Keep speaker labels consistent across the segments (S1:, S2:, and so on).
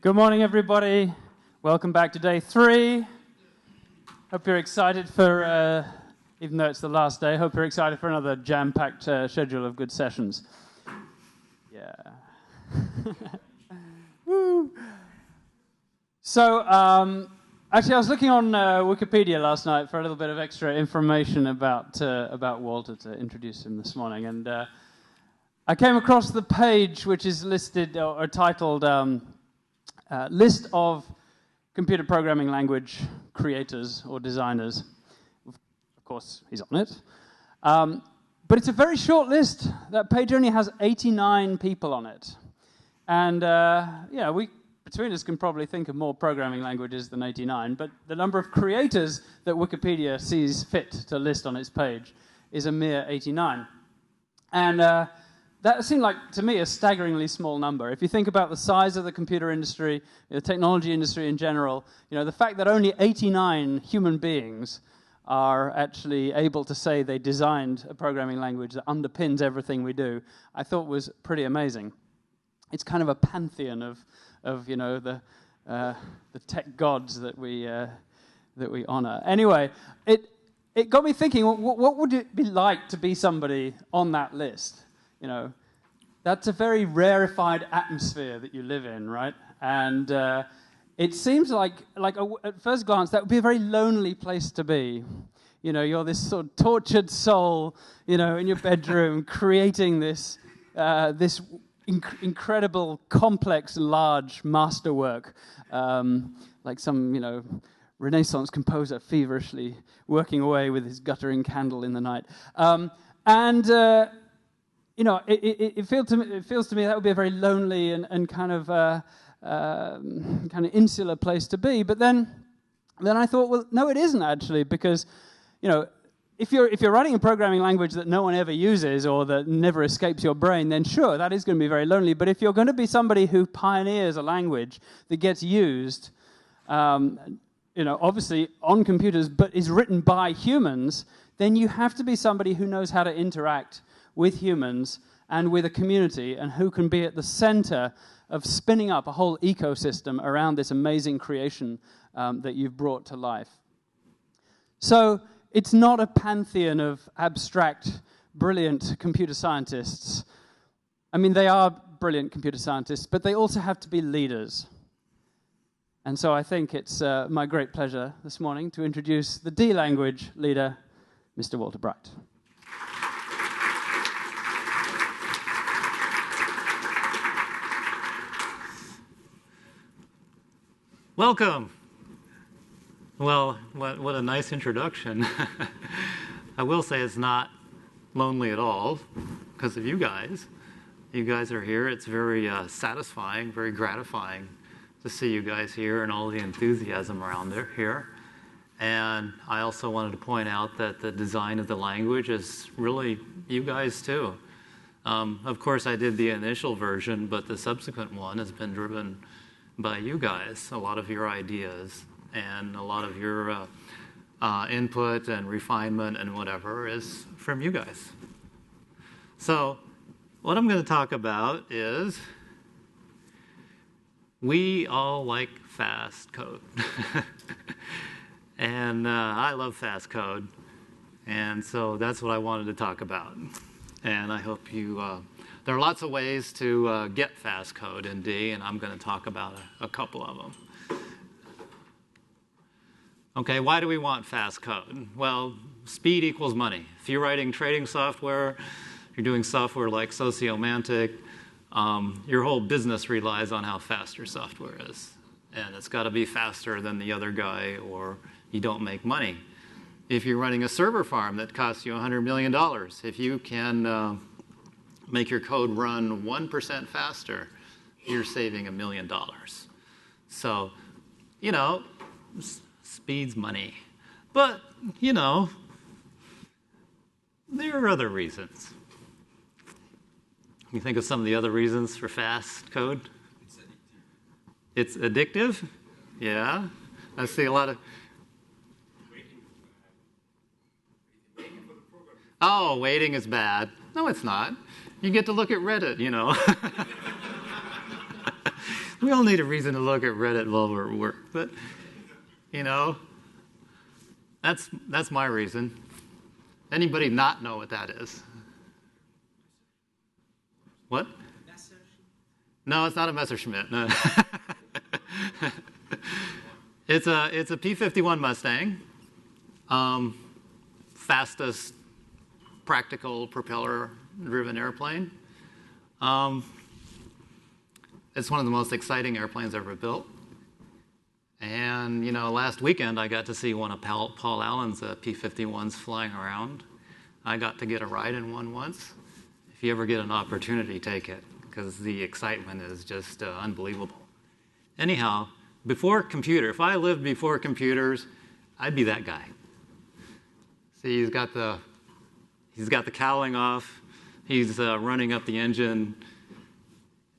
S1: Good morning, everybody. Welcome back to day 3. Hope you're excited for, even though it's the last day, hope you're excited for another jam-packed schedule of good sessions. Yeah. Woo. So, actually, I was looking on Wikipedia last night for a little bit of extra information about Walter to introduce him this morning, and I came across the page which is listed or titled List of Computer Programming Language Creators or Designers. Of course, he's on it. But it's a very short list. That page only has 89 people on it. And yeah, we between us can probably think of more programming languages than 89, but the number of creators that Wikipedia sees fit to list on its page is a mere 89. And that seemed like, to me, a staggeringly small number. If you think about the size of the computer industry, the technology industry in general, the fact that only 89 human beings are actually able to say they designed a programming language that underpins everything we do, I thought was pretty amazing. It's kind of a pantheon of the tech gods that we honor. Anyway, it got me thinking, what would it be like to be somebody on that list? That's a very rarefied atmosphere that you live in, right? And it seems like at first glance, that would be a very lonely place to be. You're this sort of tortured soul, in your bedroom, creating this incredible, complex, large masterwork, like some, Renaissance composer feverishly working away with his guttering candle in the night. It feels to me that would be a very lonely and kind of insular place to be. But then I thought, well, no, it isn't actually, because if you're writing a programming language that no one ever uses or that never escapes your brain, then sure, that is going to be very lonely. But if you're going to be somebody who pioneers a language that gets used, obviously on computers, but is written by humans, then you have to be somebody who knows how to interact with humans and with a community, and who can be at the center of spinning up a whole ecosystem around this amazing creation that you've brought to life. So it's not a pantheon of abstract, brilliant computer scientists. I mean, they are brilliant computer scientists, but they also have to be leaders. And so I think it's my great pleasure this morning to introduce the D language leader, Mr. Walter Bright.
S2: Welcome. Well, what a nice introduction. I will say it's not lonely at all because of you guys. You guys are here. It's very satisfying, very gratifying to see you guys here and all the enthusiasm around here. And I also wanted to point out that the design of the language is really you guys too. Of course, I did the initial version, but the subsequent one has been driven by you guys. A lot of your ideas and a lot of your input and refinement and whatever is from you guys. So what I'm going to talk about is we all like fast code. And I love fast code. And so that's what I wanted to talk about. And I hope you... there are lots of ways to get fast code in D, and I'm going to talk about a couple of them. Okay, why do we want fast code? Well, speed equals money. If you're writing trading software, you're doing software like Sociomantic, your whole business relies on how fast your software is. And it's got to be faster than the other guy, or you don't make money. If you're running a server farm that costs you $100 million, if you can make your code run 1% faster, you're saving $1 million. So, speed's money. But, there are other reasons. You think of some of the other reasons for fast code? It's addictive? Yeah. I see a lot of... Oh, waiting is bad. No, it's not. You get to look at Reddit, We all need a reason to look at Reddit while we're at work. But, you know, that's my reason. Anybody not know what that is? What? No, it's not a Messerschmitt. No. It's a P51 Mustang, fastest practical propeller-driven airplane. It's one of the most exciting airplanes ever built. And you know, last weekend I got to see one of Paul Allen's P51s flying around. I got to get a ride in one once. If you ever get an opportunity, take it, because the excitement is just unbelievable. Anyhow, if I lived before computers, I'd be that guy. See, he's got the cowling off. He's running up the engine.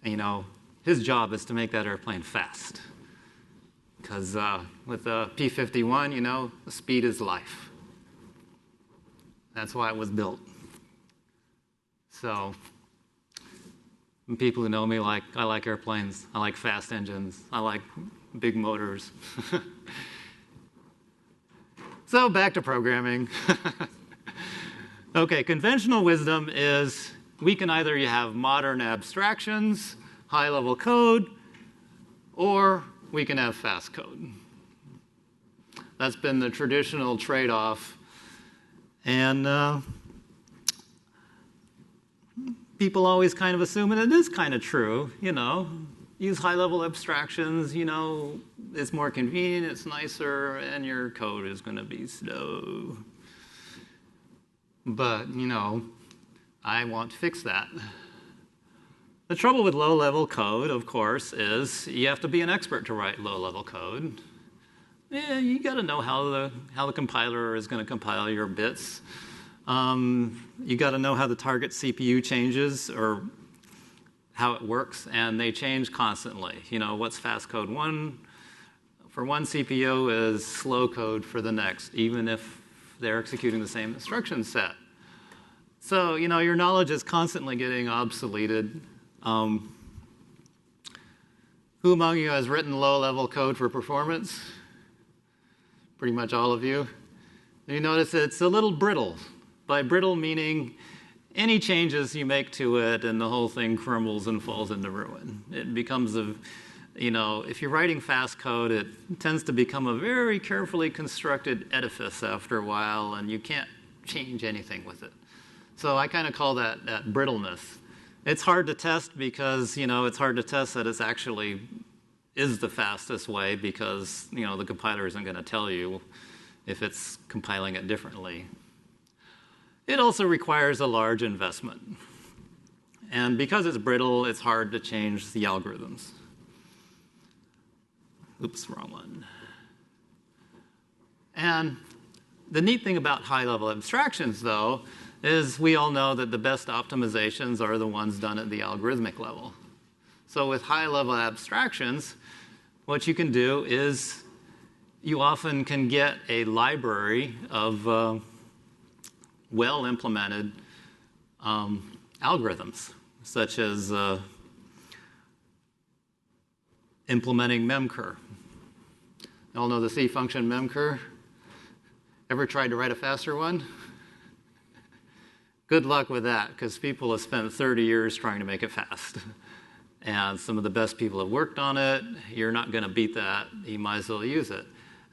S2: You know, his job is to make that airplane fast. Because with the P51, you know, the speed is life. That's why it was built. So, people who know me I like airplanes. I like fast engines. I like big motors. So back to programming. Okay, conventional wisdom is we can either have modern abstractions, high-level code, or we can have fast code. That's been the traditional trade-off. And people always kind of assume, and it is kind of true, you know, use high-level abstractions, you know, it's more convenient, it's nicer, and your code is going to be slow. But, you know, I want to fix that. The trouble with low-level code, of course, is you have to be an expert to write low-level code. Yeah, you got to know how the compiler is going to compile your bits. You got to know how the target CPU changes or how it works, and they change constantly. You know, what's fast code for one CPU is slow code for the next, even if they're executing the same instruction set. So, you know, your knowledge is constantly getting obsoleted. Who among you has written low-level code for performance? Pretty much all of you. You notice it's a little brittle. By brittle meaning any changes you make to it and the whole thing crumbles and falls into ruin. It becomes you know, if you're writing fast code, it tends to become a very carefully constructed edifice after a while, and you can't change anything with it. So I kind of call that brittleness. It's hard to test because, you know, it's hard to test that it's actually is the fastest way because, you know, the compiler isn't going to tell you if it's compiling it differently. It also requires a large investment. And because it's brittle, it's hard to change the algorithms. Oops, wrong one. And the neat thing about high-level abstractions, though, is we all know that the best optimizations are the ones done at the algorithmic level. So with high-level abstractions, what you can do is you often can get a library of well-implemented algorithms, such as implementing memcur. You all know the C function memcur? Ever tried to write a faster one? Good luck with that, because people have spent 30 years trying to make it fast. And some of the best people have worked on it. You're not going to beat that. You might as well use it.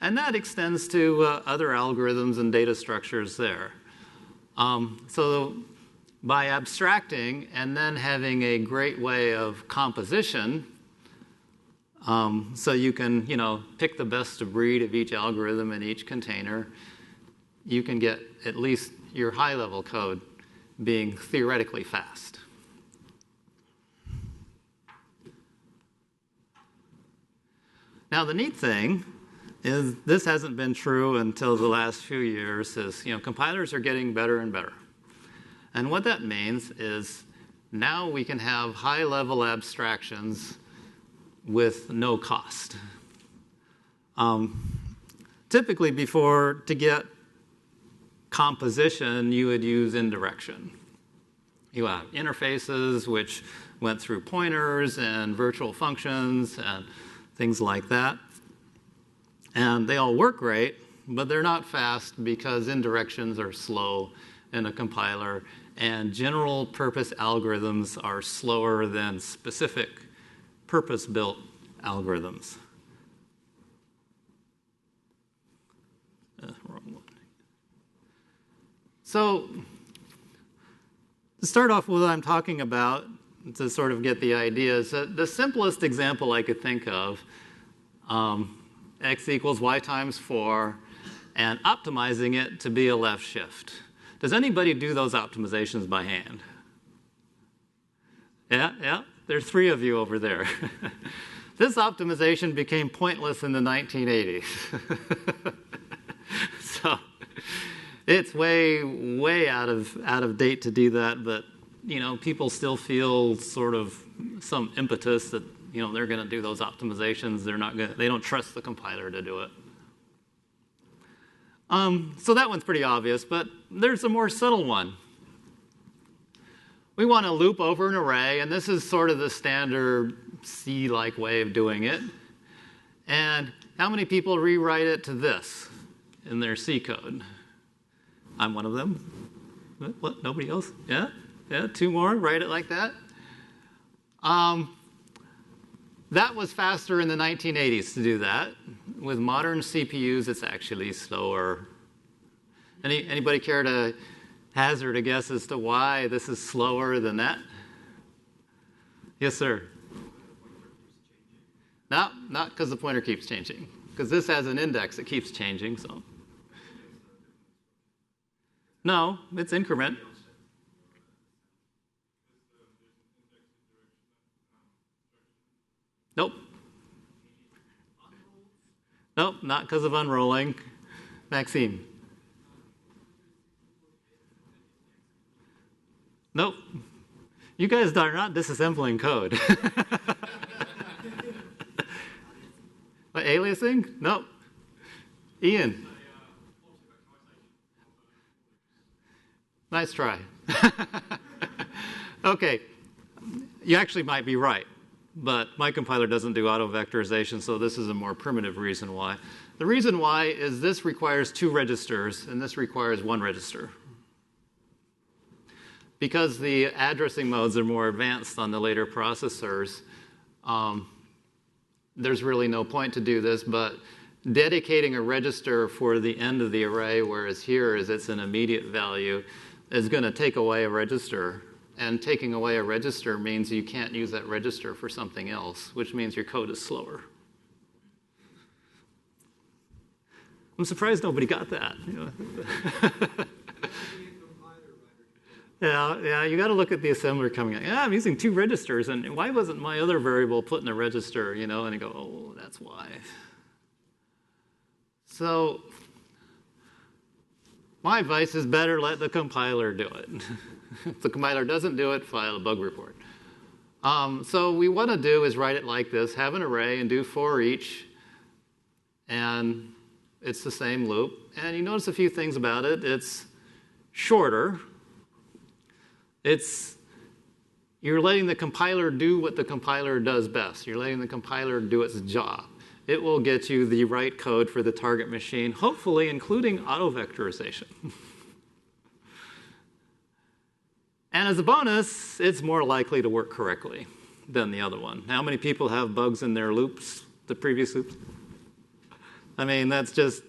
S2: And that extends to other algorithms and data structures there. So by abstracting and then having a great way of composition, so you can, you know, pick the best of breed of each algorithm in each container, you can get at least your high-level code being theoretically fast. Now, the neat thing is this hasn't been true until the last few years, is, you know, compilers are getting better and better. And what that means is now we can have high-level abstractions with no cost. Typically before, to get composition, you would use indirection. You have interfaces, which went through pointers and virtual functions and things like that. And they all work great, but they're not fast because indirections are slow in a compiler, and general purpose algorithms are slower than specific purpose-built algorithms. Wrong one. So to start off with what I'm talking about, to sort of get the idea, is that the simplest example I could think of, x equals y times 4, and optimizing it to be a left shift. Does anybody do those optimizations by hand? Yeah, there's 3 of you over there. This optimization became pointless in the 1980s. So it's way out of date to do that, but people still feel sort of some impetus that they're going to do those optimizations. They don't trust the compiler to do it. So that one's pretty obvious, but there's a more subtle one. We want to loop over an array, and this is sort of the standard C-like way of doing it. And how many people rewrite it to this in their C code? I'm one of them. What? Nobody else? Yeah, 2 more. Write it like that. That was faster in the 1980s to do that. With modern CPUs, it's actually slower. Anybody care to hazard a guess as to why this is slower than that? Yes, sir. No, not because the pointer keeps changing. Because this has an index that keeps changing. So, no, it's increment. Nope. Nope, not because of unrolling. Maxine. Nope. You guys are not disassembling code. What, aliasing? Nope. Ian. Nice try. Okay. You actually might be right. But my compiler doesn't do auto-vectorization, so this is a more primitive reason why. The reason why is this requires 2 registers, and this requires 1 register. Because the addressing modes are more advanced on the later processors, there's really no point to do this, but dedicating a register for the end of the array, whereas here is it's an immediate value, is going to take away a register. And taking away a register means you can't use that register for something else, which means your code is slower. I'm surprised nobody got that. Yeah, you got to look at the assembler coming out. Yeah, I'm using 2 registers, and why wasn't my other variable put in a register? And you go, oh, that's why. So my advice is better let the compiler do it. If the compiler doesn't do it, file a bug report. So what we want to do is write it like this, have an array and do for each, and it's the same loop. And you notice a few things about it. It's shorter. You're letting the compiler do what the compiler does best. You're letting the compiler do its job. It will get you the right code for the target machine, hopefully including auto-vectorization. And as a bonus, it's more likely to work correctly than the other one. How many people have bugs in their loops, the previous loops? I mean, that's just...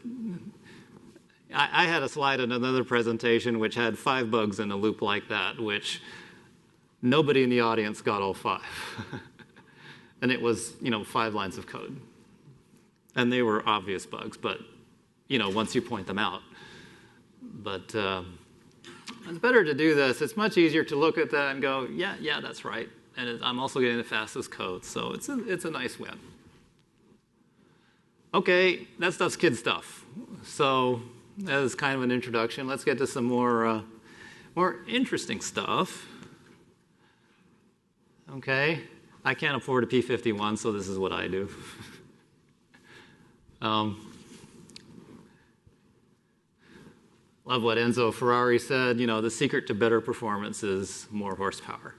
S2: I had a slide in another presentation which had 5 bugs in a loop like that, which nobody in the audience got all 5. And it was, 5 lines of code. And they were obvious bugs, but, once you point them out. But it's better to do this. It's much easier to look at that and go, yeah, that's right. And I'm also getting the fastest code, so it's a nice win. Okay, that stuff's kid stuff. So as kind of an introduction, let's get to some more interesting stuff. Okay, I can't afford a P51, so this is what I do. Love what Enzo Ferrari said, you know, the secret to better performance is more horsepower.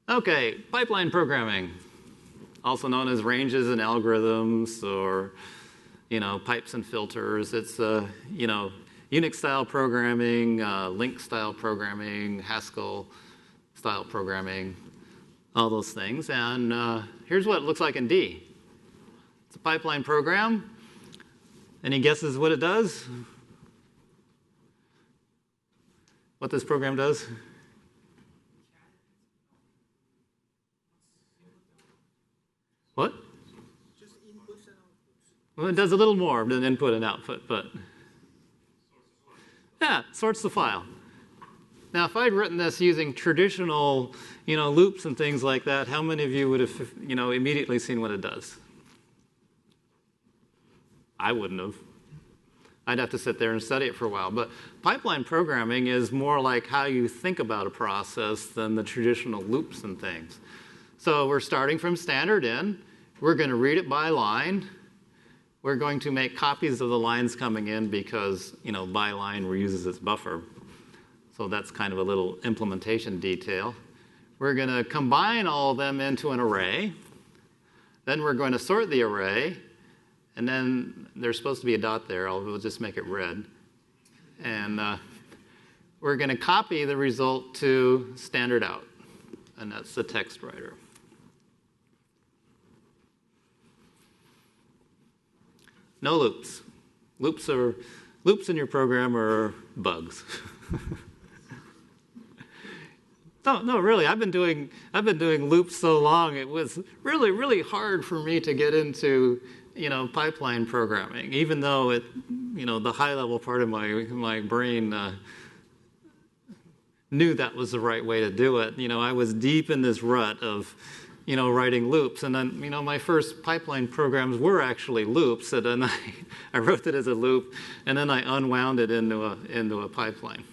S2: Okay, pipeline programming, also known as ranges and algorithms, or, you know, pipes and filters. It's, you know, Unix-style programming, Link-style programming, Haskell-style programming, all those things. And here's what it looks like in D. It's a pipeline program. Any guesses what it does? What this program does? What?
S3: Just inputs and outputs.
S2: Well, it does a little more than input and output, but yeah, sorts the file. Now, if I'd written this using traditional, you know, loops and things like that, how many of you would have, you know, immediately seen what it does? I wouldn't have. I'd have to sit there and study it for a while. But pipeline programming is more like how you think about a process than the traditional loops and things. So we're starting from standard in. We're going to read it by line. We're going to make copies of the lines coming in because, you know, by line reuses its buffer. So that's kind of a little implementation detail. We're going to combine all of them into an array. Then we're going to sort the array. And then there's supposed to be a dot there. We'll just make it red. And we're going to copy the result to standard out. And that's the text writer. No loops. Loops in your program are bugs. No, really. I've been doing loops so long. It was really, really hard for me to get into, you know, pipeline programming, even though it, you know, the high-level part of my brain knew that was the right way to do it. You know, I was deep in this rut of, you know, writing loops, and then, you know, my first pipeline programs were actually loops, and then I wrote it as a loop, and then I unwound it into a pipeline.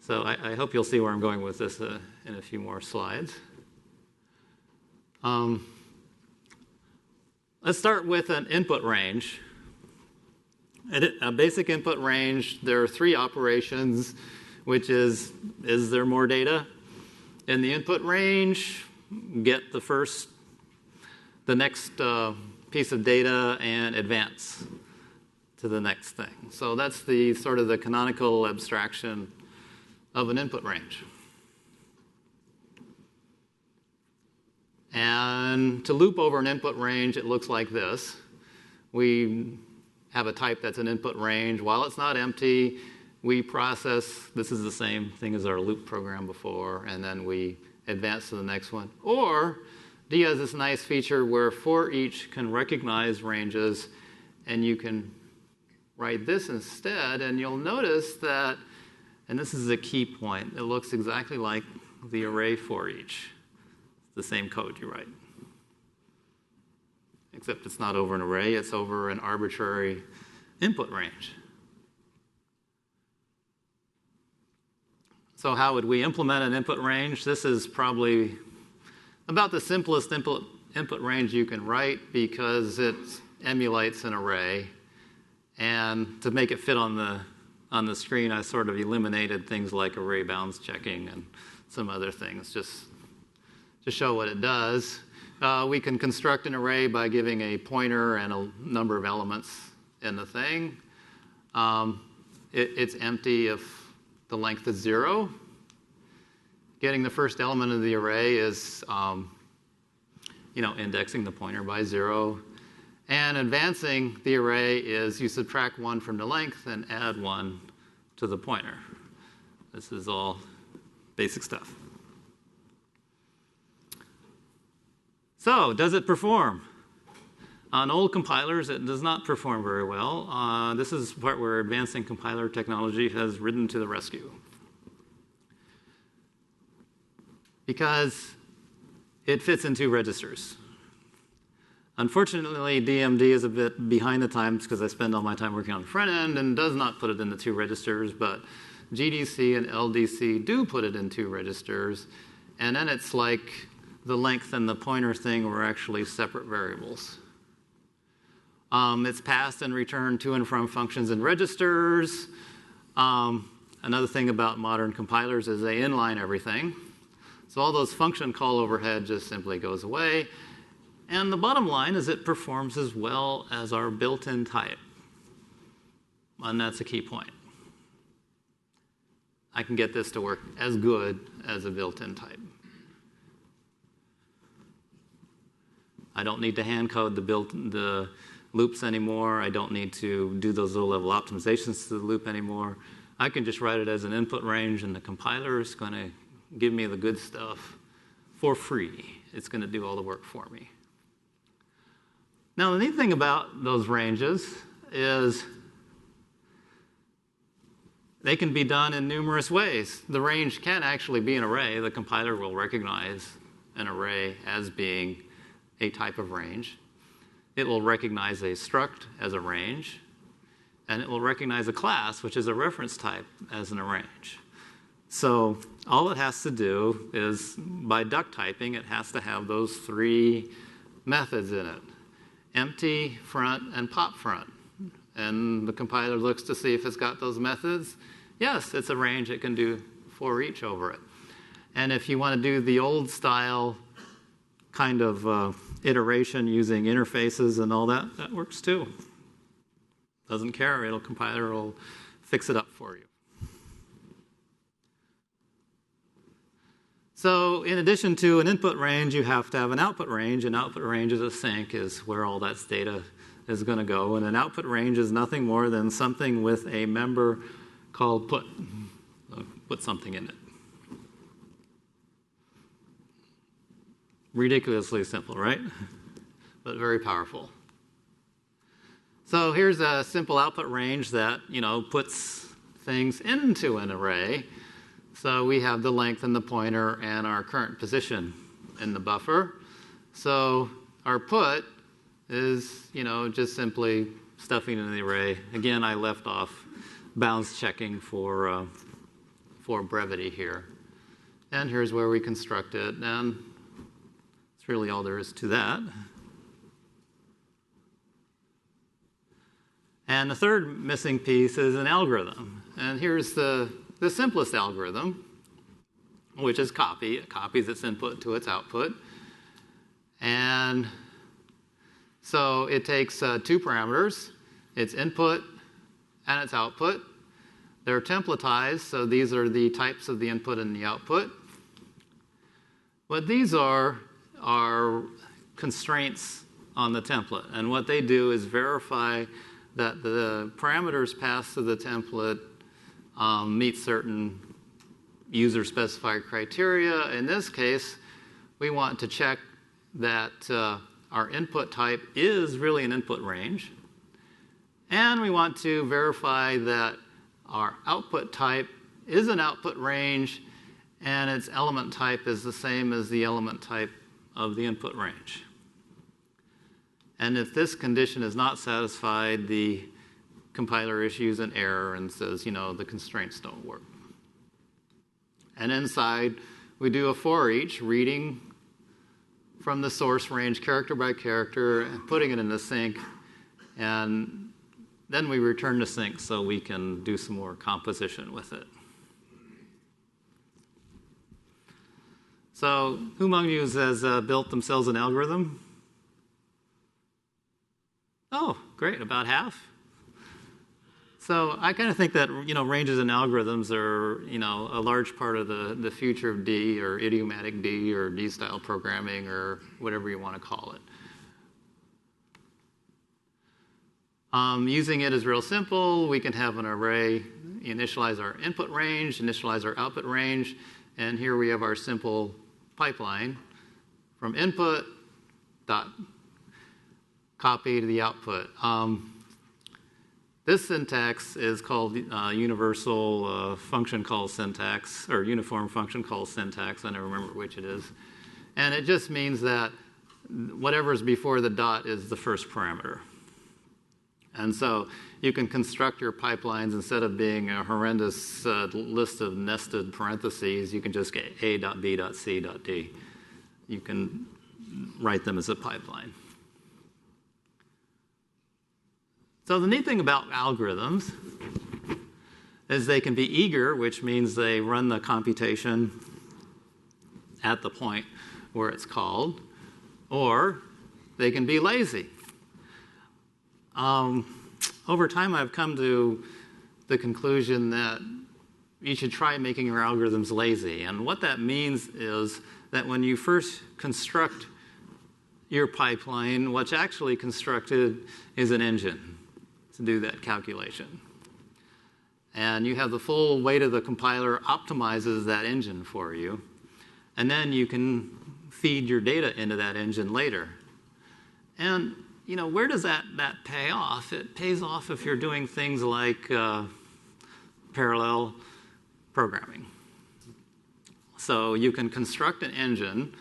S2: So I hope you'll see where I'm going with this in a few more slides. Let's start with an input range. A basic input range, there are three operations, which is there more data? In the input range, get the next piece of data and advance to the next thing. So that's the sort of the canonical abstraction of an input range. And to loop over an input range, it looks like this. We have a type that's an input range. While it's not empty, we process, this is the same thing as our loop program before, and then we advance to the next one. Or D has this nice feature where for each can recognize ranges, and you can write this instead, and you'll notice that, and this is a key point, it looks exactly like the array for each. The same code you write. Except it's not over an array, it's over an arbitrary input range. So how would we implement an input range? This is probably about the simplest input range you can write because it emulates an array. And to make it fit on the screen, I sort of eliminated things like array bounds checking and some other things just to show what it does. We can construct an array by giving a pointer and a number of elements in the thing. It's empty if the length is 0. Getting the first element of the array is indexing the pointer by 0. And advancing the array is you subtract 1 from the length and add 1 to the pointer. This is all basic stuff. So, does it perform? On old compilers, it does not perform very well. This is the part where advancing compiler technology has ridden to the rescue. Because it fits in 2 registers. Unfortunately, DMD is a bit behind the times because I spend all my time working on the front end and does not put it in the 2 registers, but GDC and LDC do put it in 2 registers. And then it's like the length and the pointer thing were actually separate variables. It's passed and returned to and from functions and registers. Another thing about modern compilers is they inline everything. So all those function call overhead just simply goes away. And the bottom line is it performs as well as our built-in type. And that's a key point. I can get this to work as good as a built-in type. I don't need to hand code the loops anymore. I don't need to do those low-level optimizations to the loop anymore. I can just write it as an input range, and the compiler is going to give me the good stuff for free. It's going to do all the work for me. Now, the neat thing about those ranges is they can be done in numerous ways. The range can actually be an array. The compiler will recognize an array as being a type of range. It will recognize a struct as a range. And it will recognize a class, which is a reference type, as an range. So all it has to do is, by duck typing, it has to have those three methods in it: empty, front, and pop front. And the compiler looks to see if it's got those methods. Yes, it's a range. It can do for each over it. And if you want to do the old style kind of iteration using interfaces and all that, that works too. Doesn't care. Compiler will fix it up for you. So in addition to an input range, you have to have an output range. An output range is a sink, is where all that data is going to go. And an output range is nothing more than something with a member called put. So put something in it. Ridiculously simple, right? But very powerful. So here's a simple output range that, puts things into an array. So we have the length and the pointer and our current position in the buffer. So our put is, just simply stuffing in the array. Again, I left off bounds checking for brevity here. And here's where we construct it. And that's really all there is to that. And the third missing piece is an algorithm. And here's the simplest algorithm, which is copy. It copies its input to its output. And so it takes two parameters, its input and its output. They're templatized, so these are the types of the input and the output. But these are constraints on the template. And what they do is verify that the parameters passed to the template meet certain user-specified criteria. In this case, we want to check that our input type is really an input range. And we want to verify that our output type is an output range and its element type is the same as the element type of the input range. And if this condition is not satisfied, the compiler issues an error and says, the constraints don't work. And inside, we do a for each, reading from the source range character by character, and putting it in the sink, and then we return to sink so we can do some more composition with it. So who among you has built themselves an algorithm? Oh, great, about half. So I kind of think that ranges and algorithms are a large part of the future of D or idiomatic D or D-style programming or whatever you want to call it. Using it is real simple. We can have an array, initialize our input range, initialize our output range, and here we have our simple pipeline from input dot copy to the output. This syntax is called universal function call syntax, or uniform function call syntax. I never remember which it is. And it just means that whatever's before the dot is the first parameter. And so you can construct your pipelines instead of being a horrendous list of nested parentheses. You can just get A.B.C.D. you can write them as a pipeline. So the neat thing about algorithms is they can be eager, which means they run the computation at the point where it's called, or they can be lazy. Over time, I've come to the conclusion that you should try making your algorithms lazy. And what that means is that when you first construct your pipeline, what's actually constructed is an engine to do that calculation. And you have the full weight of the compiler optimizes that engine for you. And then you can feed your data into that engine later. And where does that pay off? It pays off if you're doing things like parallel programming. So you can construct an engine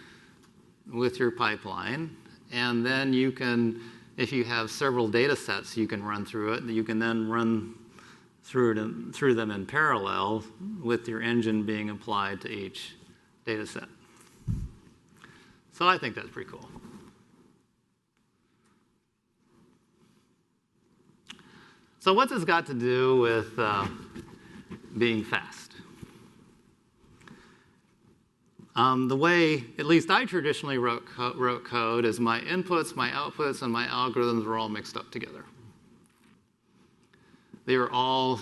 S2: with your pipeline, and then you can, if you have several data sets you can run through it, you can then run through them in parallel with your engine being applied to each data set. So I think that's pretty cool. So what's this got to do with being fast? The way, at least I traditionally wrote code, is my inputs, my outputs, and my algorithms were all mixed up together. They were all,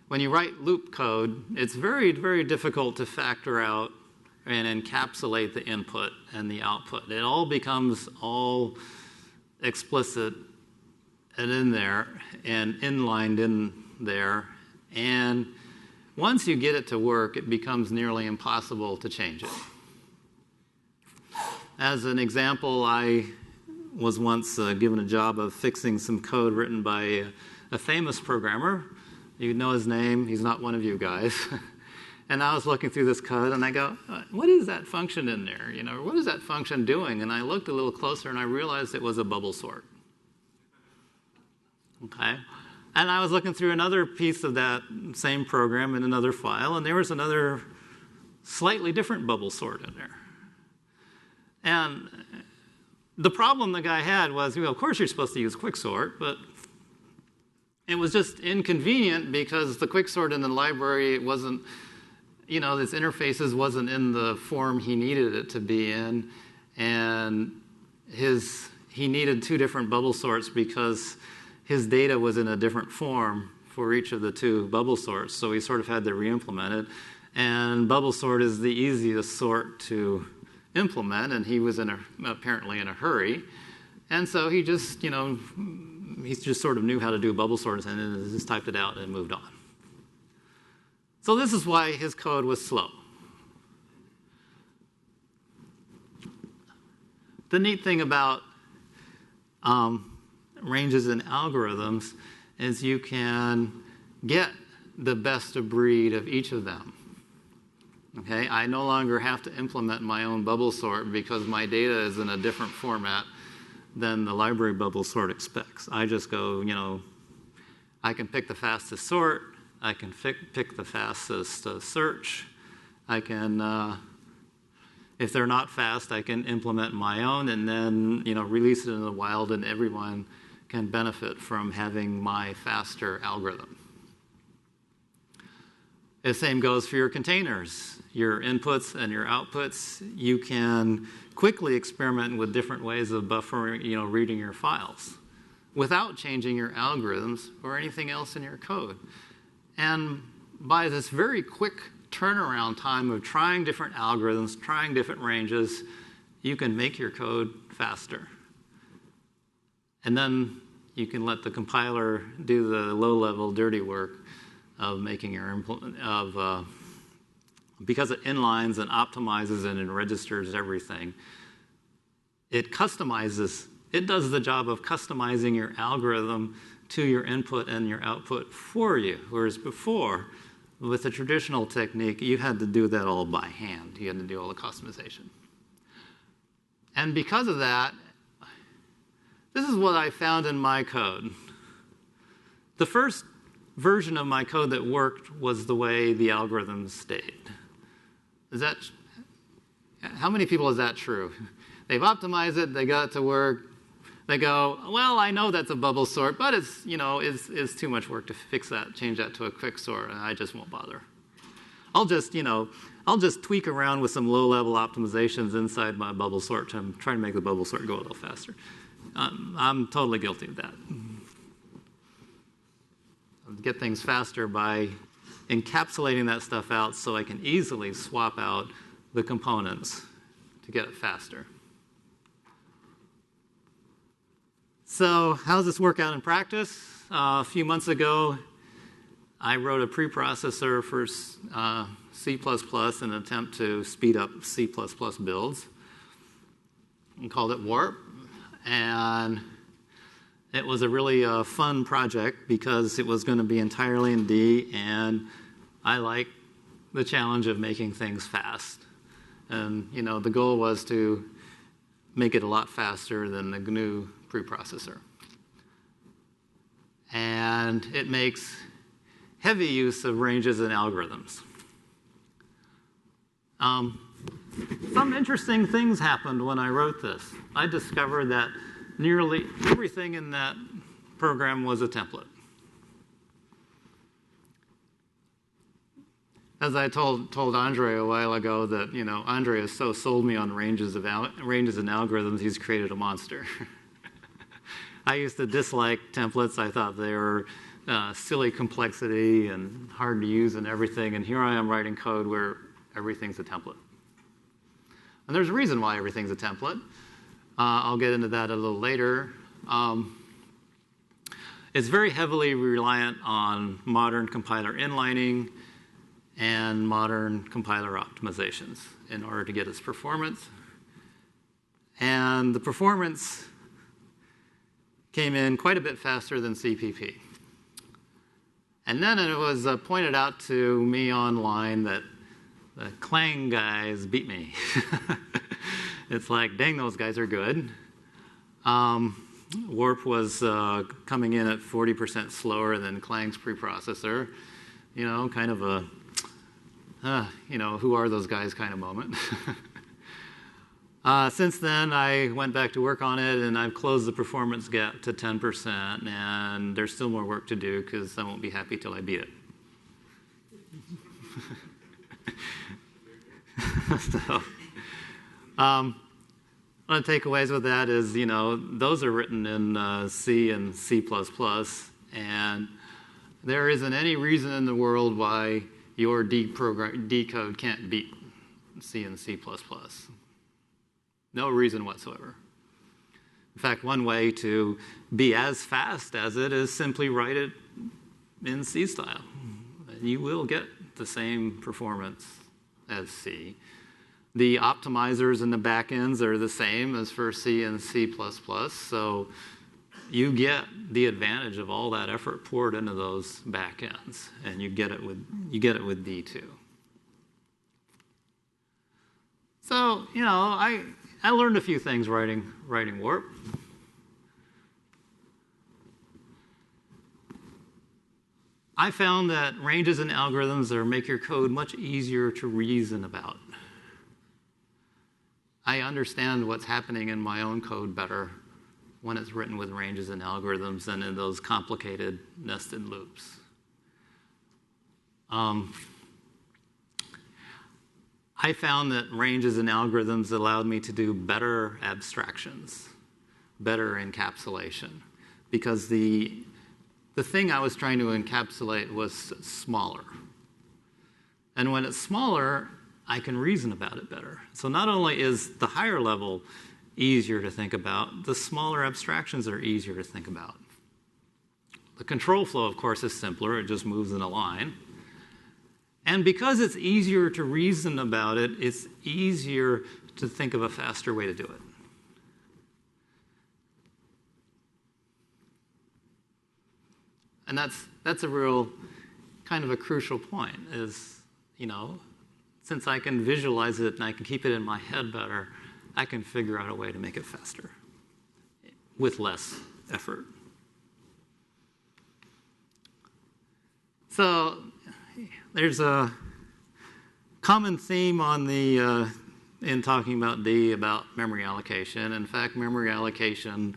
S2: when you write loop code, it's very, very difficult to factor out and encapsulate the input and the output. It all becomes all explicit and in there and inlined in there. And once you get it to work, it becomes nearly impossible to change it. As an example, I was once given a job of fixing some code written by a famous programmer. You know his name. He's not one of you guys. And I was looking through this code, and I go, what is that function in there? What is that function doing? And I looked a little closer, and I realized it was a bubble sort. Okay? And I was looking through another piece of that same program in another file, and there was another slightly different bubble sort in there. And the problem the guy had was, of course you're supposed to use quicksort, but it was just inconvenient because the quicksort in the library wasn't, this interfaces wasn't in the form he needed it to be in, and he needed two different bubble sorts because his data was in a different form for each of the two bubble sorts, so he sort of had to re-implement it. And bubble sort is the easiest sort to implement, and he was apparently in a hurry. And so he just, he just sort of knew how to do bubble sorts and just typed it out and moved on. So this is why his code was slow. The neat thing about ranges in algorithms is you can get the best of breed of each of them. Okay, I no longer have to implement my own bubble sort because my data is in a different format than the library bubble sort expects. I just go, I can pick the fastest sort, I can pick the fastest search, I can, if they're not fast, I can implement my own and then, release it in the wild, and everyone can benefit from having my faster algorithm. The same goes for your containers. Your inputs and your outputs, you can quickly experiment with different ways of buffering, reading your files without changing your algorithms or anything else in your code. And by this very quick turnaround time of trying different algorithms, trying different ranges, you can make your code faster. And then you can let the compiler do the low-level dirty work of making your because it inlines and optimizes and registers everything. It customizes. It does the job of customizing your algorithm to your input and your output for you, whereas before, with the traditional technique, you had to do that all by hand. You had to do all the customization. And because of that, this is what I found in my code. The first version of my code that worked was the way the algorithm stayed. How many people is that true? They've optimized it, they got it to work, they go, well, I know that's a bubble sort, but it's, it's too much work to fix that, change that to a quick sort, and I just won't bother. I'll just tweak around with some low-level optimizations inside my bubble sort to try to make the bubble sort go a little faster. I'm totally guilty of that. I'll get things faster by encapsulating that stuff out so I can easily swap out the components to get it faster. So how does this work out in practice? A few months ago, I wrote a preprocessor for C++ in an attempt to speed up C++ builds and called it Warp. And it was a really fun project because it was going to be entirely in D, and I like the challenge of making things fast. And the goal was to make it a lot faster than the GNU preprocessor. And it makes heavy use of ranges and algorithms. Some interesting things happened when I wrote this. I discovered that nearly everything in that program was a template. As I told Andre a while ago that, Andre has so sold me on ranges and algorithms, he's created a monster. I used to dislike templates. I thought they were silly complexity and hard to use and everything. And here I am writing code where everything's a template. And there's a reason why everything's a template. I'll get into that a little later. It's very heavily reliant on modern compiler inlining and modern compiler optimizations in order to get its performance. And the performance came in quite a bit faster than CPP. And then it was pointed out to me online that the Clang guys beat me. It's like, dang, those guys are good. Warp was coming in at 40% slower than Clang's preprocessor. Kind of a, who are those guys kind of moment. Since then, I went back to work on it, and I've closed the performance gap to 10%, and there's still more work to do because I won't be happy till I beat it. So, one of the takeaways with that is, those are written in C and C++, and there isn't any reason in the world why your D code can't beat C and C++. No reason whatsoever. In fact, one way to be as fast as it is simply write it in C style. And you will get the same performance as C. The optimizers and the backends are the same as for C and C++, so you get the advantage of all that effort poured into those backends, and you get it with D too. So, I learned a few things writing Warp. I found that ranges and algorithms make your code much easier to reason about. I understand what's happening in my own code better when it's written with ranges and algorithms than in those complicated nested loops. I found that ranges and algorithms allowed me to do better abstractions, better encapsulation, because the thing I was trying to encapsulate was smaller. And when it's smaller, I can reason about it better. So not only is the higher level easier to think about, the smaller abstractions are easier to think about. The control flow, of course, is simpler. It just moves in a line. And because it's easier to reason about it, it's easier to think of a faster way to do it. And that's a real kind of a crucial point is, since I can visualize it and I can keep it in my head better, I can figure out a way to make it faster with less effort. So there's a common theme on the in talking about D about memory allocation. In fact, memory allocation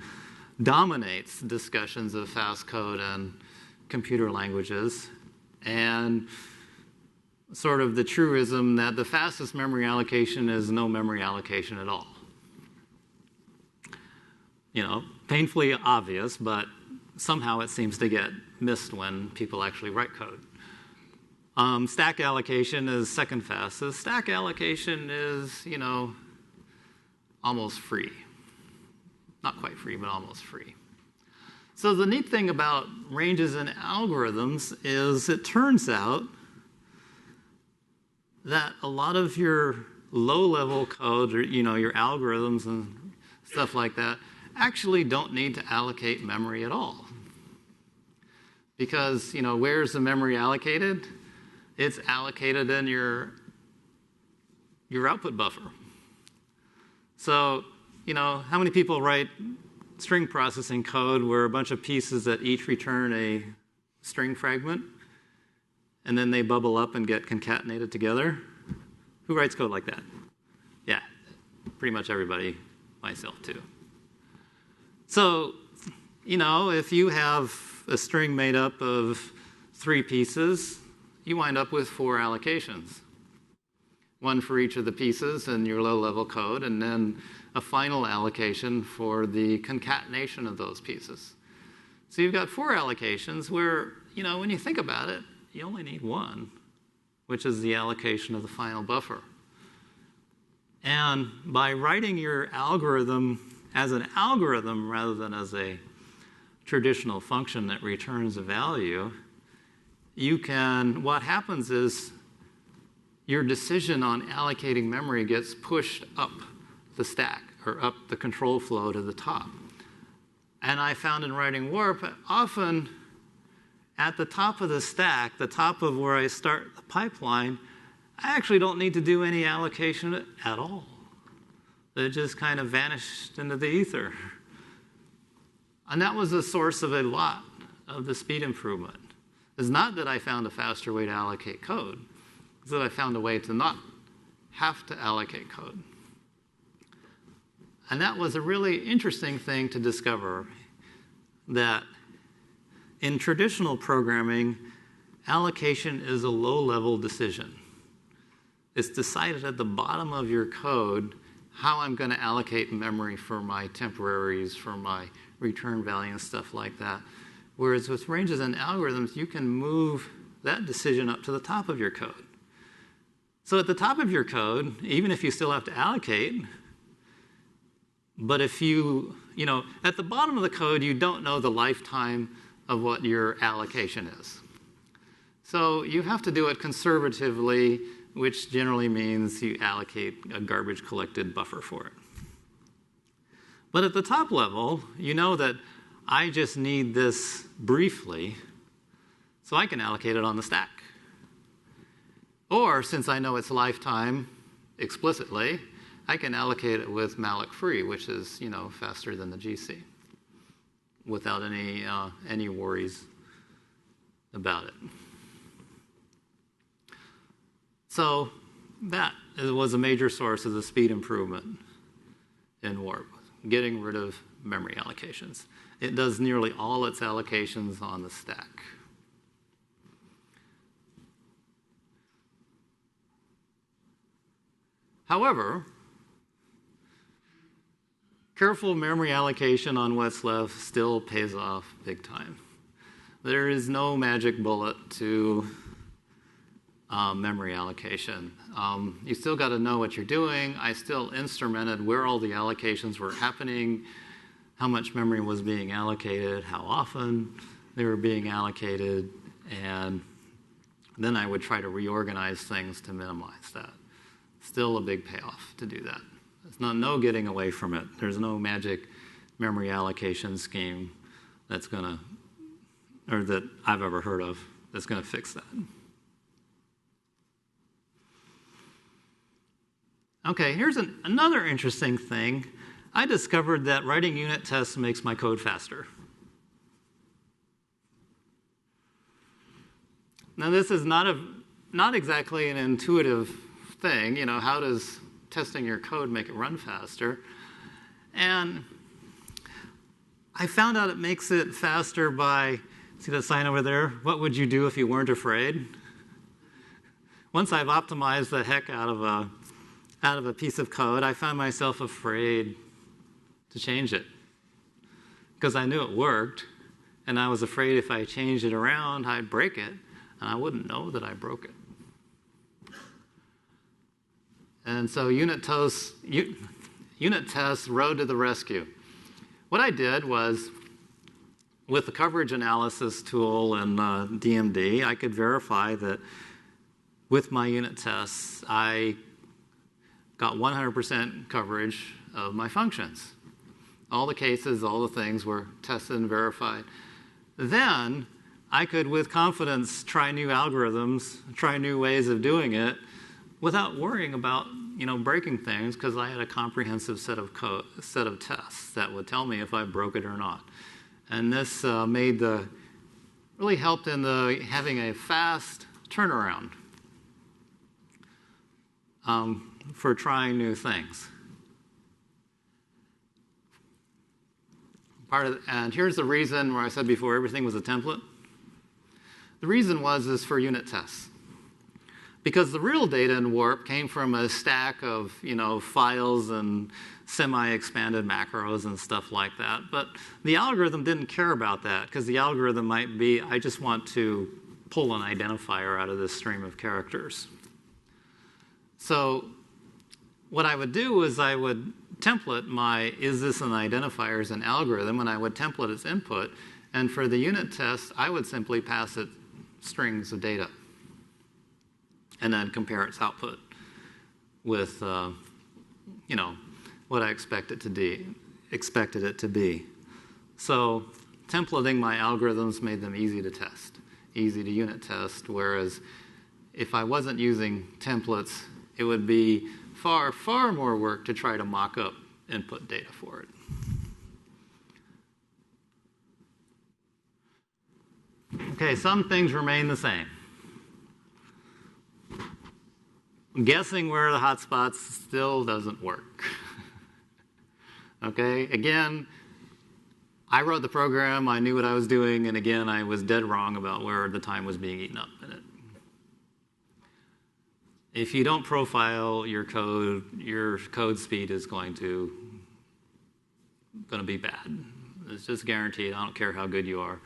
S2: dominates discussions of fast code and computer languages, and sort of the truism that the fastest memory allocation is no memory allocation at all. You know, painfully obvious, but somehow it seems to get missed when people actually write code. Stack allocation is second fastest. Stack allocation is, you know, almost free. Not quite free, but almost free. So the neat thing about ranges and algorithms is it turns out that a lot of your low-level code, or, you know, your algorithms and stuff like that, actually don't need to allocate memory at all. Because, you know, where's the memory allocated? It's allocated in your output buffer. So, you know, how many people write string processing code where a bunch of pieces that each return a string fragment, and then they bubble up and get concatenated together? Who writes code like that? Yeah, pretty much everybody, myself too. So, you know, if you have a string made up of 3 pieces, you wind up with 4 allocations. 1 for each of the pieces in your low-level code, and then a final allocation for the concatenation of those pieces. So you've got 4 allocations where, you know, when you think about it, you only need 1, which is the allocation of the final buffer. And by writing your algorithm as an algorithm rather than as a traditional function that returns a value, you can, what happens is your decision on allocating memory gets pushed up the stack or up the control flow to the top. And I found in writing warp, often at the top of the stack, the top of where I start the pipeline, I actually don't need to do any allocation at all. It just kind of vanished into the ether. And that was the source of a lot of the speed improvement. It's not that I found a faster way to allocate code. It's that I found a way to not have to allocate code. And that was a really interesting thing to discover, that in traditional programming, allocation is a low-level decision. It's decided at the bottom of your code how I'm going to allocate memory for my temporaries, for my return value and stuff like that. Whereas with ranges and algorithms, you can move that decision up to the top of your code. So at the top of your code, even if you still have to allocate, but if you know, at the bottom of the code, you don't know the lifetime of what your allocation is. So you have to do it conservatively, which generally means you allocate a garbage collected buffer for it. But at the top level, you know that I just need this briefly, so I can allocate it on the stack. Or, since I know its lifetime explicitly, I can allocate it with malloc free, which is, you know, faster than the GC, without any worries about it. So that was a major source of the speed improvement in warp, getting rid of memory allocations. It does nearly all its allocations on the stack. However, careful memory allocation on what's left still pays off big time. There is no magic bullet to memory allocation. You still got to know what you're doing. I still instrumented where all the allocations were happening, how much memory was being allocated, how often they were being allocated, and then I would try to reorganize things to minimize that. Still a big payoff to do that. There's no getting away from it. There's no magic memory allocation scheme that's gonna, or that I've ever heard of, that's gonna fix that. Okay, here's another interesting thing. I discovered that writing unit tests makes my code faster. Now, this is not exactly an intuitive thing. You know, how does testing your code make it run faster. And I found out it makes it faster by, see that sign over there? What would you do if you weren't afraid? Once I've optimized the heck out of a piece of code, I found myself afraid to change it because I knew it worked, and I was afraid if I changed it around, I'd break it, and I wouldn't know that I broke it. And so unit tests rode to the rescue. What I did was, with the coverage analysis tool and DMD, I could verify that with my unit tests, I got 100% coverage of my functions. All the cases, all the things were tested and verified. Then I could, with confidence, try new algorithms, try new ways of doing it, without worrying about breaking things, because I had a comprehensive set of tests that would tell me if I broke it or not. And this really helped in having a fast turnaround for trying new things. And here's the reason where I said before everything was a template. The reason is for unit tests. Because the real data in Warp came from a stack of files and semi-expanded macros and stuff like that. But the algorithm didn't care about that, because the algorithm might be, I just want to pull an identifier out of this stream of characters. So what I would do is I would template my is this an identifier as an algorithm, and I would template its input. And for the unit test, I would simply pass it strings of data and then compare its output with what I expected it to be. So templating my algorithms made them easy to test, easy to unit test, whereas if I wasn't using templates, it would be far, far more work to try to mock up input data for it. Okay, some things remain the same. Guessing where the hotspots still doesn't work. Okay, again, I wrote the program, I knew what I was doing, and again, I was dead wrong about where the time was being eaten up in it. If you don't profile your code speed is going to be bad. It's just guaranteed. I don't care how good you are.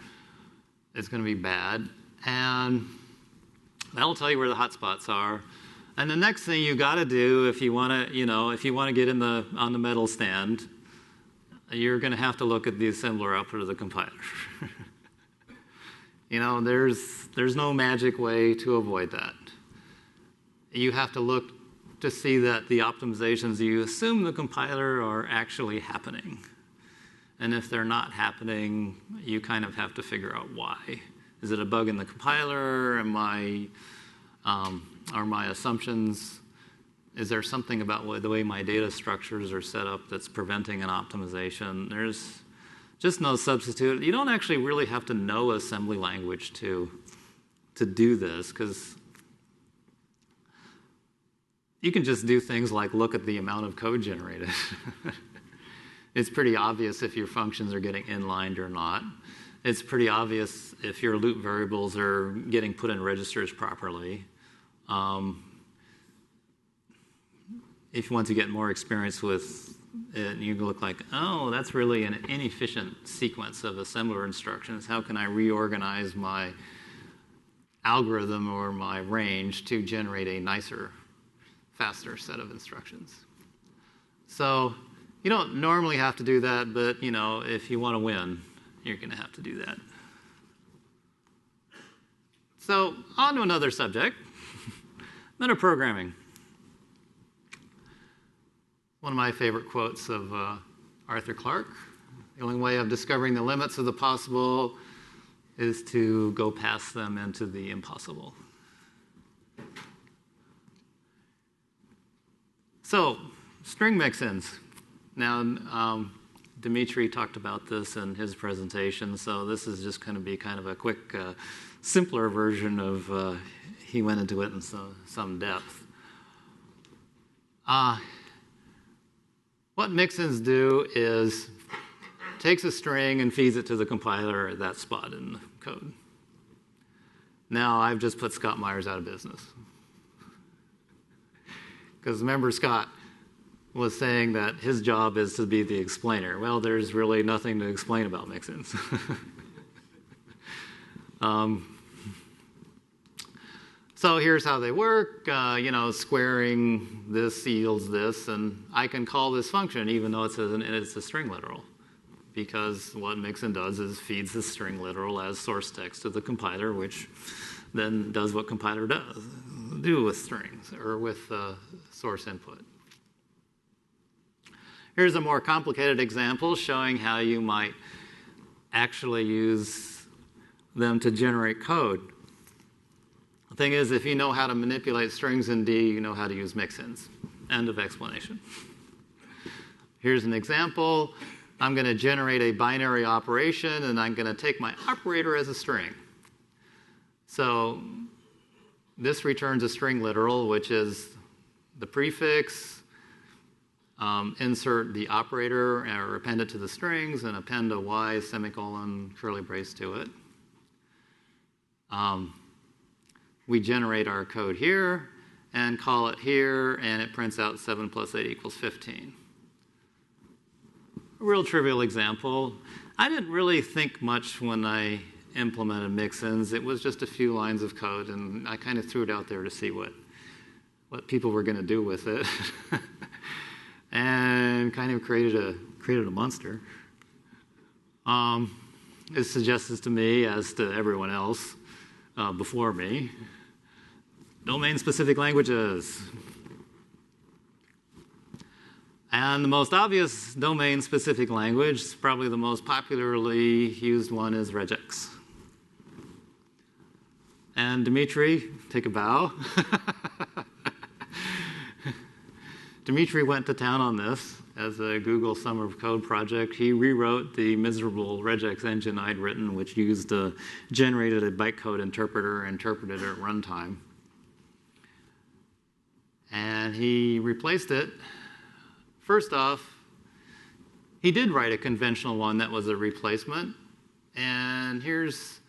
S2: It's going to be bad, and that'll tell you where the hotspots are. And the next thing you got to do, if you want to get on the metal stand, you're going to have to look at the assembler output of the compiler. There's no magic way to avoid that. You have to look to see that the optimizations you assume the compiler are actually happening. And if they're not happening, you kind of have to figure out why. Is it a bug in the compiler? Are my assumptions, is there something about the way my data structures are set up that's preventing an optimization? There's just no substitute. You don't actually really have to know assembly language to do this, because you can just do things like look at the amount of code generated. It's pretty obvious if your functions are getting inlined or not. It's pretty obvious if your loop variables are getting put in registers properly. If you want to get more experience with it, you look like, oh, that's really an inefficient sequence of assembler instructions. How can I reorganize my algorithm or my range to generate a nicer, faster set of instructions? So you don't normally have to do that, but if you want to win, you're going to have to do that. So on to another subject. Metaprogramming. One of my favorite quotes of Arthur Clarke: the only way of discovering the limits of the possible is to go past them into the impossible. So, string mixins. Now, Dimitri talked about this in his presentation, so this is just going to be kind of a quick, simpler version of he went into it in some depth. what Mixins do is takes a string and feeds it to the compiler at that spot in the code. Now I've just put Scott Myers out of business. Because remember, Scott was saying that his job is to be the explainer. Well, there's really nothing to explain about Mixins. So here's how they work. Squaring this yields this, and I can call this function even though it's a string literal, because what Mixin does is feeds the string literal as source text to the compiler, which then does what compiler do with strings or with source input. Here's a more complicated example showing how you might actually use them to generate code. The thing is, if you know how to manipulate strings in D, you know how to use Mixins. End of explanation. Here's an example. I'm going to generate a binary operation, and I'm going to take my operator as a string. So this returns a string literal, which is the prefix, insert the operator or append it to the strings, and append a y semicolon curly brace to it. We generate our code here and call it here, and it prints out 7 plus 8 equals 15. A real trivial example. I didn't really think much when I implemented Mixins. It was just a few lines of code, and I kind of threw it out there to see what people were going to do with it, and kind of created a monster. It suggested to me, as to everyone else before me, domain-specific languages. And the most obvious domain-specific language, probably the most popularly used one, is Regex. And Dimitri, take a bow. Dimitri went to town on this as a Google Summer of Code project. He rewrote the miserable Regex engine I'd written, which generated a bytecode interpreter, interpreted it at runtime. And he replaced it. First off, he did write a conventional one that was a replacement. And here's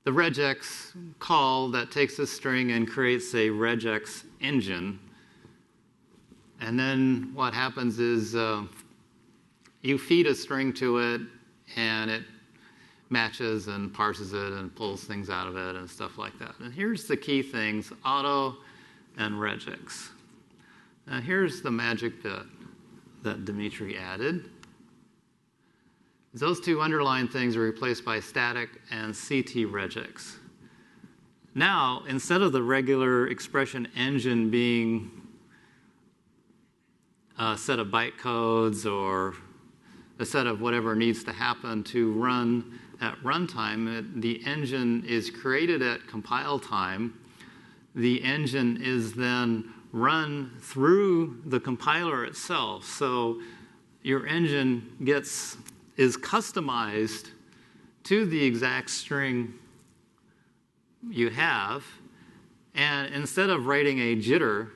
S2: the regex call that takes a string and creates a regex engine. And then what happens is you feed a string to it, and it matches and parses it and pulls things out of it and stuff like that. And here's the key things, auto and regex. Now here's the magic bit that Dimitri added. Those two underlined things are replaced by static and CT regex. Now, instead of the regular expression engine being a set of bytecodes or a set of whatever needs to happen to run at runtime, the engine is created at compile time. The engine is then run through the compiler itself. So your engine is customized to the exact string you have. And instead of writing a jitter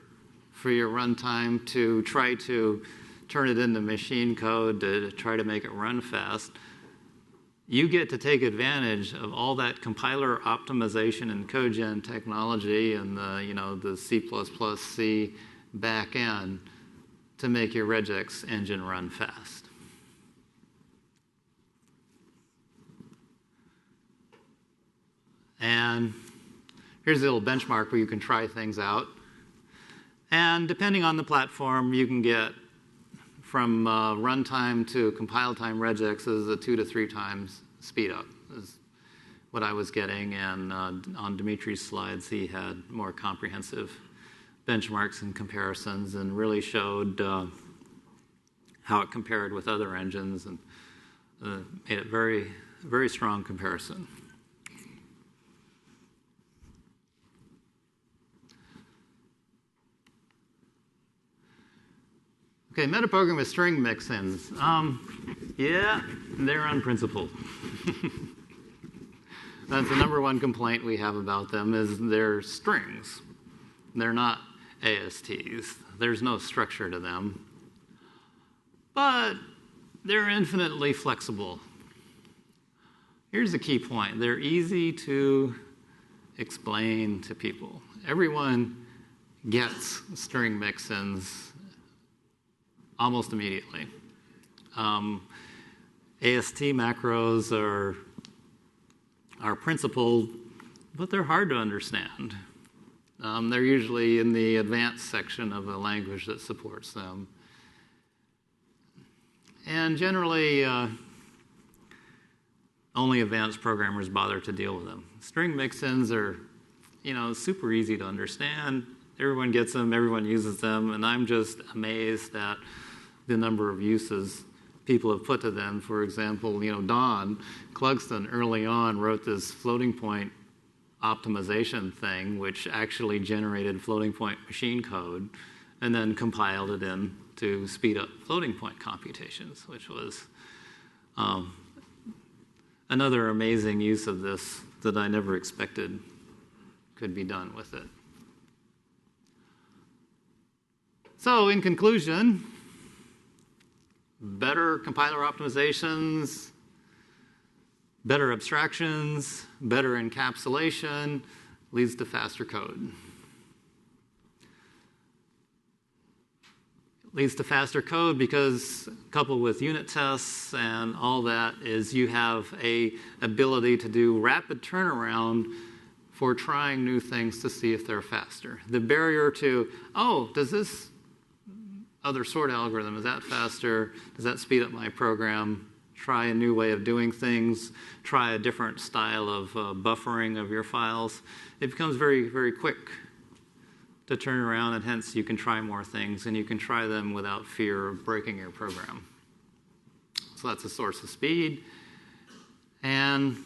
S2: for your runtime to try to turn it into machine code to try to make it run fast, you get to take advantage of all that compiler optimization and codegen technology and the C++C back end to make your regex engine run fast. And here's a little benchmark where you can try things out. And depending on the platform, you can get from runtime to compile time regex is a 2 to 3 times speed up is what I was getting. And on Dimitri's slides, he had more comprehensive benchmarks and comparisons and really showed how it compared with other engines and made it very, very strong comparison. Okay, metaprogram with string mixins. Yeah, they're unprincipled. That's the number one complaint we have about them is they're strings. They're not ASTs. There's no structure to them. but they're infinitely flexible. Here's the key point. They're easy to explain to people. Everyone gets string mixins almost immediately. AST macros are principled, but they're hard to understand. They're usually in the advanced section of a language that supports them. And generally, only advanced programmers bother to deal with them. String mixins are, super easy to understand. Everyone gets them, everyone uses them, and I'm just amazed at the number of uses people have put to them. For example, Don Clugston early on wrote this floating point optimization thing, which actually generated floating point machine code, and then compiled it in to speed up floating point computations, which was another amazing use of this that I never expected could be done with it. So in conclusion, better compiler optimizations, better abstractions, better encapsulation leads to faster code. Leads to faster code because coupled with unit tests and all that is you have a ability to do rapid turnaround for trying new things to see if they're faster. The barrier to, does this other sort algorithm, is that faster? Does that speed up my program? Try a new way of doing things. Try a different style of buffering of your files. It becomes very, very quick to turn around, and hence you can try more things, and you can try them without fear of breaking your program. So that's a source of speed. And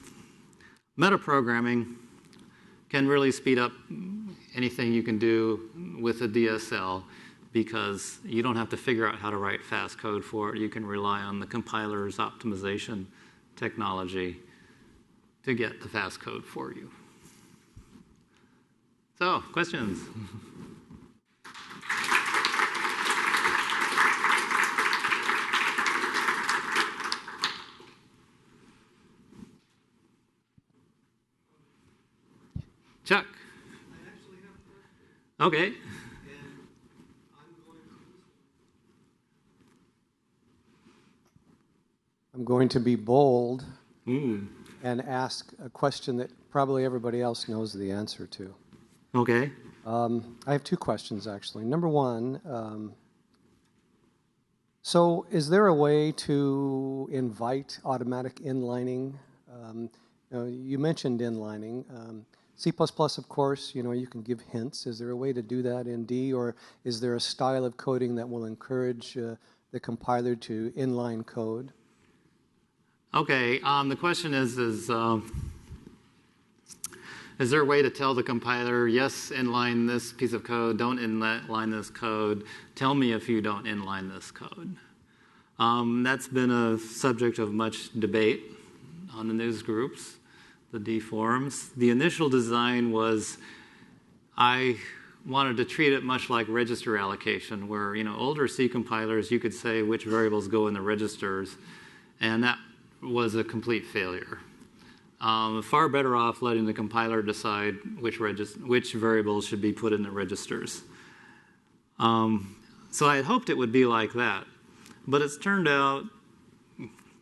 S2: metaprogramming can really speed up anything you can do with a DSL because you don't have to figure out how to write fast code for it. You can rely on the compiler's optimization technology to get the fast code for you. So, questions? Chuck?
S3: I actually have a question.
S2: Okay.
S3: And
S4: I'm going to be bold
S2: Mm.
S4: and ask a question that probably everybody else knows the answer to.
S2: Okay.
S4: I have two questions, actually. Number one, so is there a way to invite automatic inlining? You mentioned inlining. C++, of course, you can give hints. Is there a way to do that in D, or is there a style of coding that will encourage the compiler to inline code?
S2: Okay. The question is there a way to tell the compiler, yes, inline this piece of code, don't inline this code, tell me if you don't inline this code? That's been a subject of much debate on the news groups, the D forums. The initial design was I wanted to treat it much like register allocation, where older C compilers, you could say which variables go in the registers, and that was a complete failure. Far better off letting the compiler decide which variables should be put in the registers. So I had hoped it would be like that. But it's turned out,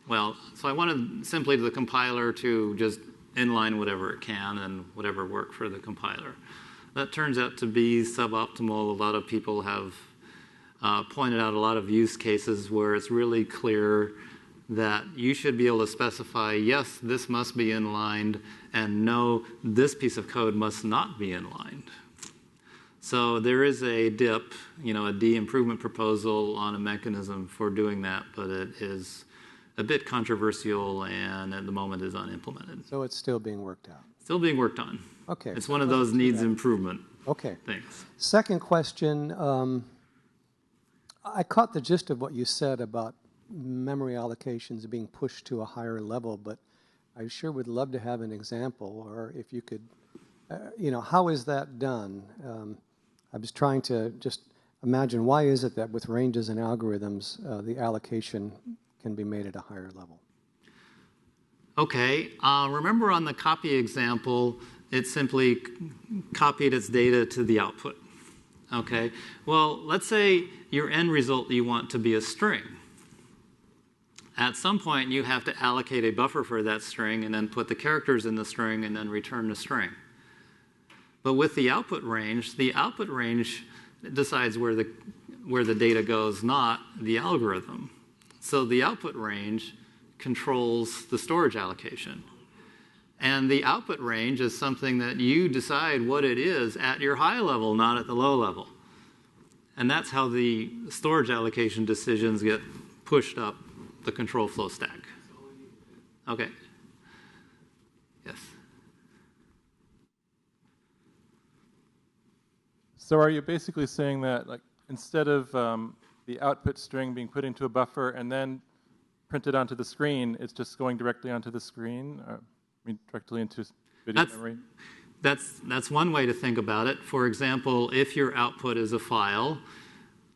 S2: so I wanted simply the compiler to just inline whatever it can and whatever worked for the compiler. That turns out to be suboptimal. A lot of people have pointed out a lot of use cases where it's really clear that you should be able to specify, yes, this must be inlined, and no, this piece of code must not be inlined. So there is a DIP, a D improvement proposal on a mechanism for doing that, but it is a bit controversial and at the moment is unimplemented.
S4: So it's still being worked out.
S2: Still being worked on.
S4: Okay.
S2: It's one of those needs improvement things.
S4: Second question, I caught the gist of what you said about memory allocations being pushed to a higher level, but I sure would love to have an example, or if you could, how is that done? I was trying to just imagine, why is it that with ranges and algorithms, the allocation can be made at a higher level?
S2: Okay, remember on the copy example, it simply copied its data to the output. Okay, well, let's say your end result you want to be a string. At some point, you have to allocate a buffer for that string and then put the characters in the string and then return the string. But with the output range decides where the data goes, not the algorithm. So the output range controls the storage allocation. And the output range is something that you decide what it is at your high level, not at the low level. And that's how the storage allocation decisions get pushed up the control flow stack. Okay. Yes.
S5: So are you basically saying that, like, instead of the output string being put into a buffer and then printed onto the screen, it's just going directly onto the screen? Directly into video memory?
S2: That's one way to think about it. For example, if your output is a file,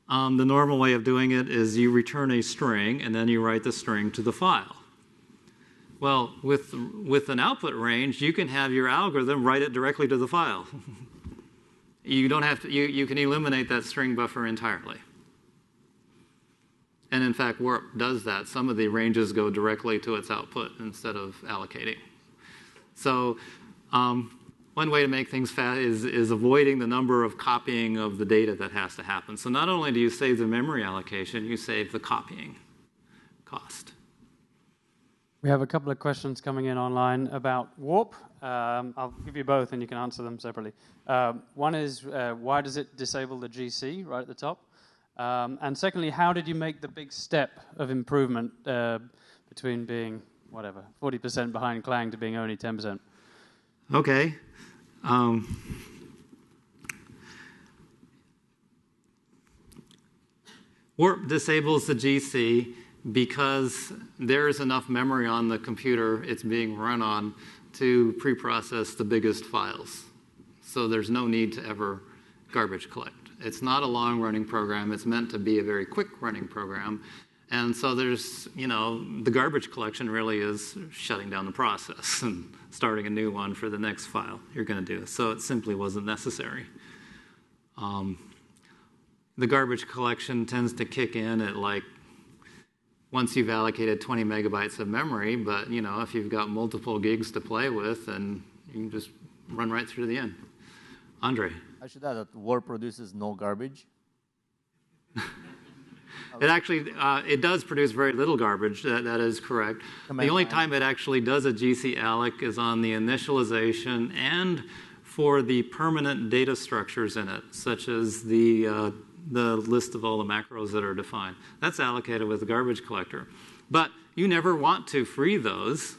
S2: the normal way of doing it is you return a string and then you write the string to the file. Well, with an output range, you can have your algorithm write it directly to the file. You don't have to. You can eliminate that string buffer entirely. And in fact, Warp does that. Some of the ranges go directly to its output instead of allocating. So one way to make things fast is avoiding the number of copying of the data that has to happen. So not only do you save the memory allocation, you save the copying cost.
S1: We have a couple of questions coming in online about Warp. I'll give you both and you can answer them separately. One is, why does it disable the GC right at the top? And secondly, how did you make the big step of improvement between being, 40% behind Clang to being only 10%?
S2: Okay. Warp disables the GC because there is enough memory on the computer it's being run on to pre-process the biggest files. So there's no need to ever garbage collect. It's not a long-running program. It's meant to be a very quick-running program. And so there's, the garbage collection really is shutting down the process and starting a new one for the next file you're going to do. So it simply wasn't necessary. The garbage collection tends to kick in at once you've allocated 20 megabytes of memory, but if you've got multiple gigs to play with, then you can just run right through to the end. Andre.
S6: I should add that Warp produces no garbage.
S2: It actually, it does produce very little garbage. That is correct. The only time it actually does a GC alloc is on the initialization and for the permanent data structures in it, such as the list of all the macros that are defined. That's allocated with the garbage collector. But you never want to free those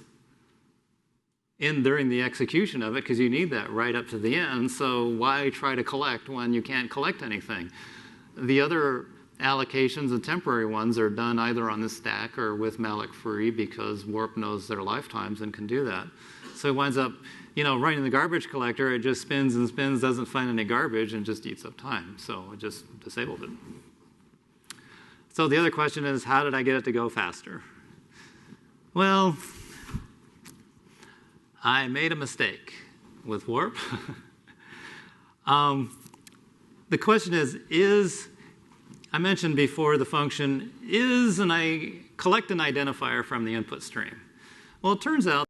S2: during the execution of it because you need that right up to the end. So why try to collect when you can't collect anything? The other allocations, the temporary ones, are done either on the stack or with malloc free because Warp knows their lifetimes and can do that. So it winds up, running the garbage collector, it just spins and spins, doesn't find any garbage, and just eats up time. So it just disabled it. So the other question is, how did I get it to go faster? Well, I made a mistake with Warp. The question is, I mentioned before the function collect an identifier from the input stream. Well, it turns out